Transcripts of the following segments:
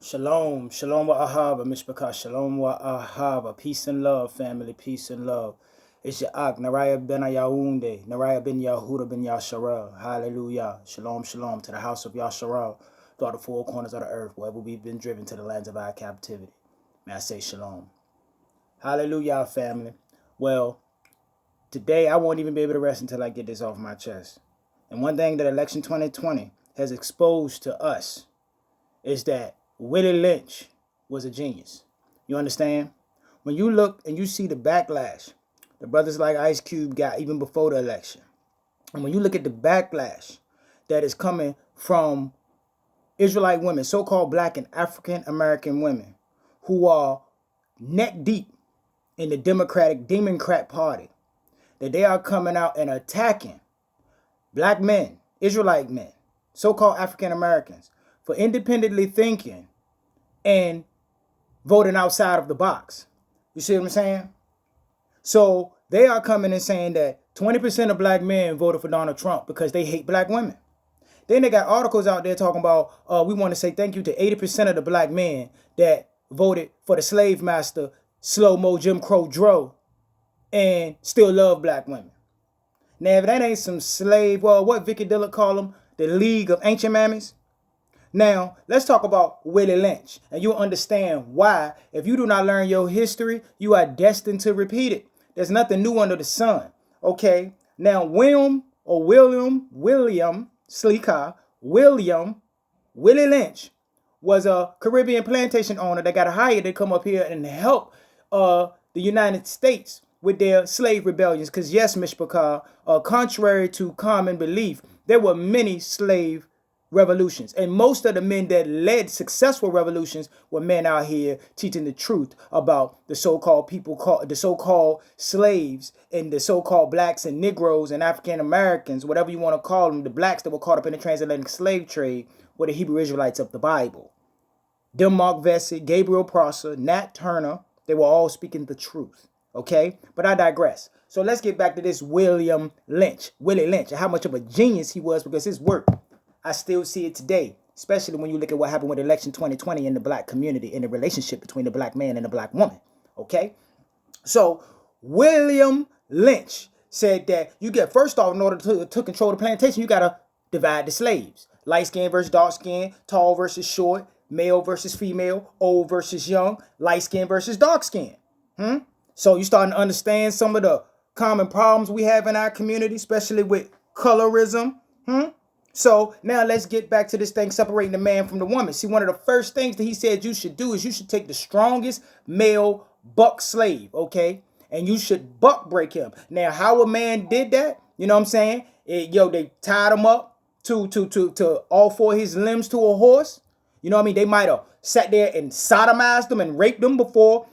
Shalom, shalom wa ahaba, mishpachah, shalom wa ahaba, peace and love, family, peace and love. It's your Ak, Nariah ben Ayaounde, Nariah ben Yahuda ben Yasharal, hallelujah, shalom, shalom, to the house of Yasharal, throughout the four corners of the earth, wherever we've been driven to the lands of our captivity. May I say shalom. Hallelujah, family. Well, today I won't even be able to rest until I get this off my chest. And one thing that election 2020 has exposed to us is that Willie Lynch was a genius. You understand? When you look and you see the backlash the brothers like Ice Cube got even before the election, and when you look at the backlash that is coming from Israelite women, so-called black and African American women, who are neck deep in the Democratic Democrat Party, that they are coming out and attacking black men, Israelite men, so-called African Americans, for independently thinking and voting outside of the box. You see what I'm saying? So they are coming and saying that 20% of black men voted for Donald Trump because they hate black women. Then they got articles out there talking about, we want to say thank you to 80% of the black men that voted for the slave master, slow-mo Jim Crow Dro, and still love black women. Now, if that ain't some slave, well, what Vicky Dillard call them? The League of Ancient Mammies? Now, let's talk about Willie Lynch, and you'll understand why, if you do not learn your history, you are destined to repeat it. There's nothing new under the sun, okay? Now, William Willie Lynch was a Caribbean plantation owner that got hired to come up here and help the United States with their slave rebellions. Because yes, Mishpachah, contrary to common belief, there were many slave revolutions. And most of the men that led successful revolutions were men out here teaching the truth about the so-called people, the so-called slaves, and the so-called blacks and Negroes and African Americans, whatever you want to call them, the blacks that were caught up in the transatlantic slave trade, were the Hebrew Israelites of the Bible. Mark Vesey, Gabriel Prosser, Nat Turner, they were all speaking the truth. Okay? But I digress. So let's get back to this Willie Lynch, and how much of a genius he was, because his work, I still see it today, especially when you look at what happened with election 2020 in the black community, in the relationship between the black man and the black woman. Okay? So William Lynch said that you get, first off, in order to control the plantation, you got to divide the slaves. Light skin versus dark skin, tall versus short, male versus female, old versus young, light skin versus dark skin. So you starting to understand some of the common problems we have in our community, especially with colorism. So now let's get back to this thing separating the man from the woman. See, one of the first things that he said you should do is you should take the strongest male buck slave, okay? And you should buck break him. Now, how a man did that, you know what I'm saying? They tied him up to all four of his limbs to a horse. You know what I mean? They might have sat there and sodomized them and raped them before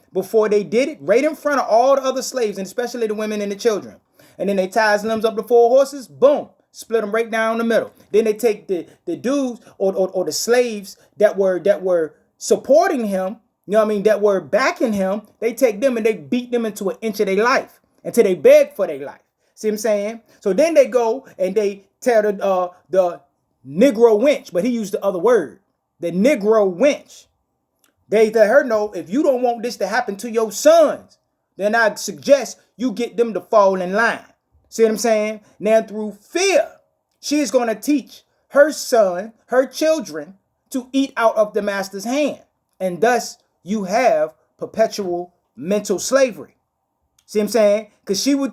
they did it, right in front of all the other slaves, and especially the women and the children. And then they tie his limbs up to four horses, boom. Split them right down the middle. Then they take the dudes or the slaves that were supporting him, you know what I mean, that were backing him, they take them and they beat them into an inch of their life until they beg for their life. See what I'm saying? So then they go and they tell the Negro wench, but he used the other word, the Negro wench. They let her know, if you don't want this to happen to your sons, then I suggest you get them to fall in line. See what I'm saying? Now, through fear, she is going to teach her son, her children, to eat out of the master's hand. And thus, you have perpetual mental slavery. See what I'm saying? Because she will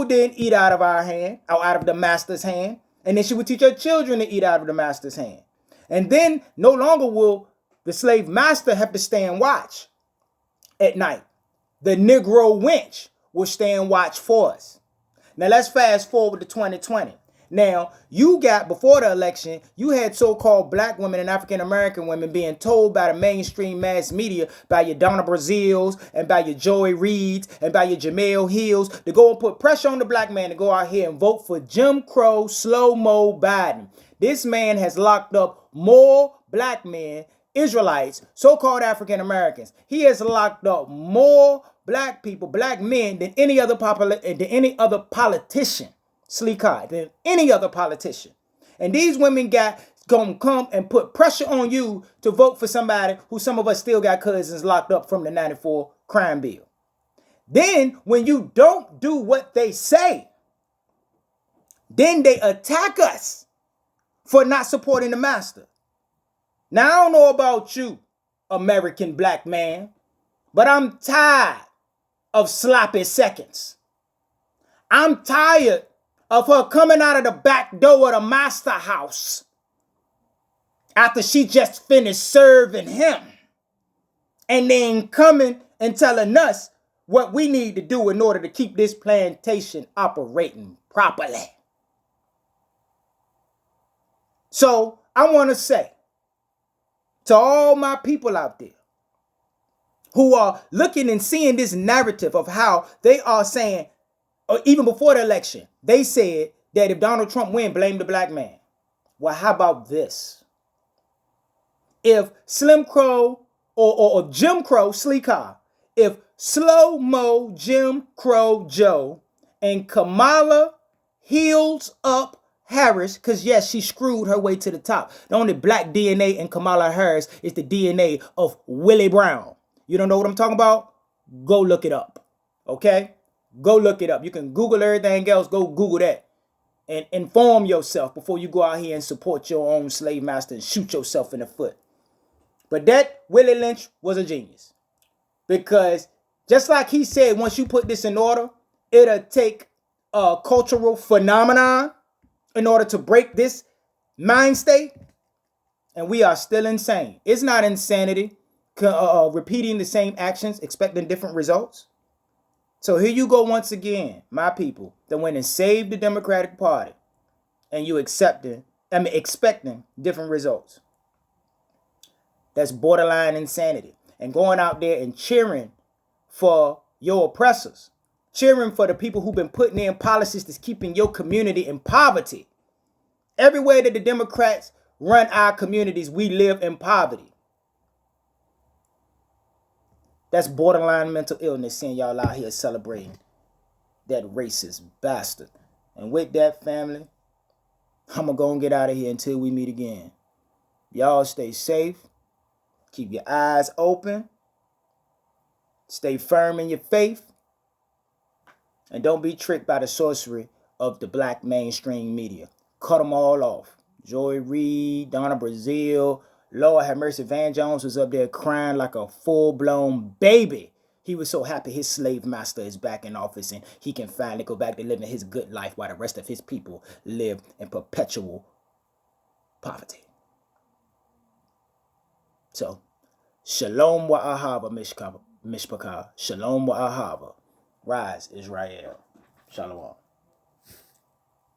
then eat out of our hand, or out of the master's hand. And then she would teach her children to eat out of the master's hand. And then, no longer will the slave master have to stay and watch at night. The Negro wench will stay and watch for us. Now, let's fast forward to 2020. Now, you got, before the election, you had so-called black women and African-American women being told by the mainstream mass media, by your Donna Brazils and by your Joy Reids and by your Jamel Hills, to go and put pressure on the black man to go out here and vote for Jim Crow slow-mo Biden. This man has locked up more black men, Israelites, so-called African Americans. He has locked up more black people, black men, than any other politician, than any other politician. And these women got gonna come and put pressure on you to vote for somebody who some of us still got cousins locked up from the 94 crime bill. Then when you don't do what they say, then they attack us for not supporting the master. Now, I don't know about you, American black man, but I'm tired of sloppy seconds. I'm tired of her coming out of the back door of the master house after she just finished serving him, and then coming and telling us what we need to do in order to keep this plantation operating properly. So I want to say to all my people out there who are looking and seeing this narrative of how they are saying, or even before the election, they said that if Donald Trump win, blame the black man. Well, how about this? If Slim Crow or Jim Crow, Sleecar, if Slow Mo Jim Crow Joe and Kamala Heels Up Harris, because yes, she screwed her way to the top. The only black DNA in Kamala Harris is the DNA of Willie Brown. You don't know what I'm talking about? Go look it up. Okay? Go look it up. You can Google everything else. Go Google that. And inform yourself before you go out here and support your own slave master and shoot yourself in the foot. But that Willie Lynch was a genius. Because just like he said, once you put this in order, it'll take a cultural phenomenon in order to break this mind state. And we are still insane. It's not insanity repeating the same actions, expecting different results. So here you go once again, my people, that went and saved the Democratic Party, and you expecting different results. That's borderline insanity. And going out there and cheering for your oppressors, cheering for the people who've been putting in policies that's keeping your community in poverty. Everywhere that the Democrats run our communities, we live in poverty. That's borderline mental illness, seeing y'all out here celebrating that racist bastard. And with that, family, I'm going to go and get out of here until we meet again. Y'all stay safe. Keep your eyes open. Stay firm in your faith. And don't be tricked by the sorcery of the black mainstream media. Cut them all off. Joy Reid, Donna Brazile, Lord have mercy, Van Jones was up there crying like a full-blown baby. He was so happy his slave master is back in office and he can finally go back to living his good life while the rest of his people live in perpetual poverty. So, Shalom wa'ahava mishpachah. Shalom wa'ahava. Rise, Israel. Shalom.